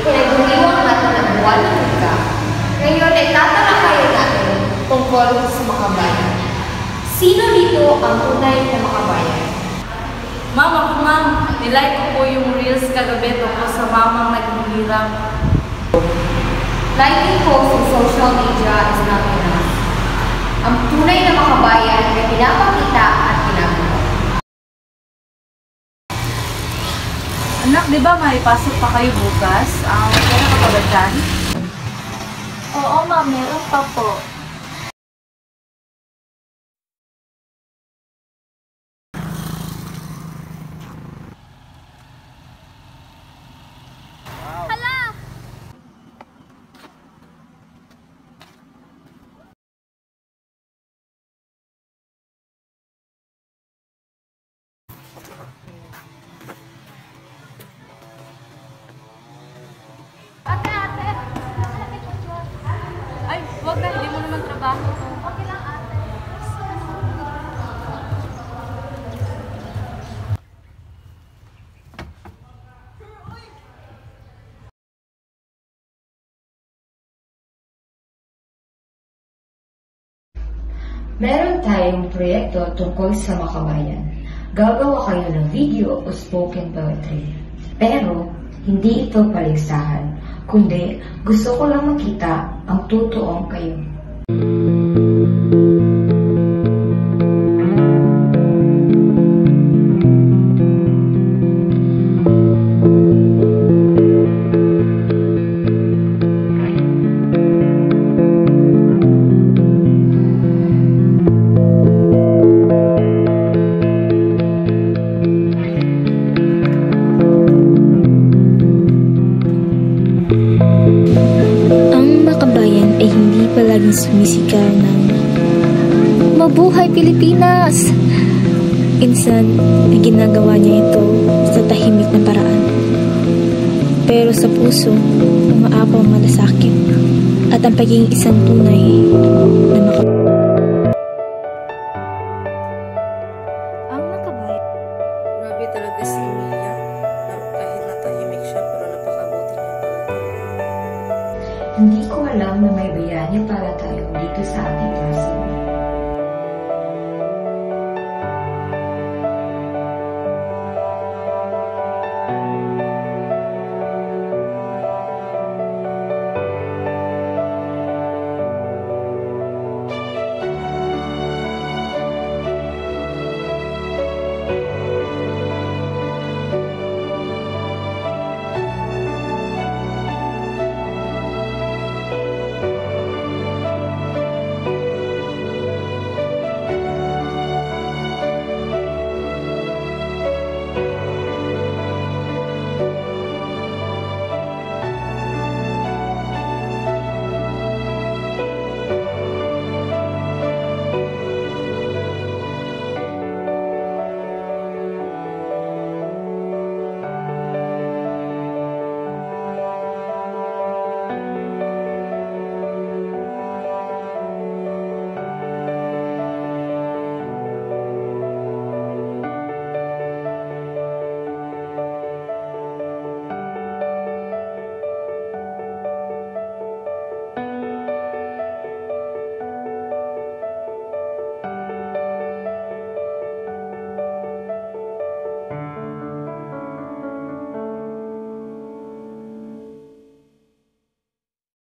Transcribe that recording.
pinagdiriwang natin ang buwan ng wika. Ngayon ay tatalakayin natin tungkol sa makabayan. Sino dito ang tunay na makabayan? Ma'am, nilike ko po yung reels kagabi tungkol sa mamang naghihirap. Liking posts on social media is not enough. Ang tunay na makabayan ay pinapakita at ginagawa. Anak, di ba may pasok pa kayo bukas? May pera ka pa ba dyan? Oo, ma'am. Meron pa po. Ay, wag na, hindi mo naman trabaho. Okay lang, ate. Meron tayong proyekto tungkol sa makabayan. Gagawa kayo ng video o spoken poetry. Pero, hindi ito paligsahan, kundi gusto ko lang makita ang totoong kayo. Palaging sumisigaw ng "Mabuhay Pilipinas!" Insan, ginagawa niya ito sa tahimik na paraan. Pero sa puso, umaapaw ang malasakit at ang pagiging isang tunay na makabayan. Grabe talaga si Mia. Kahit natahimik siya, pero napakabuti niya pala. Hindi ko alam na may bayani para tayo dito sa ating klase.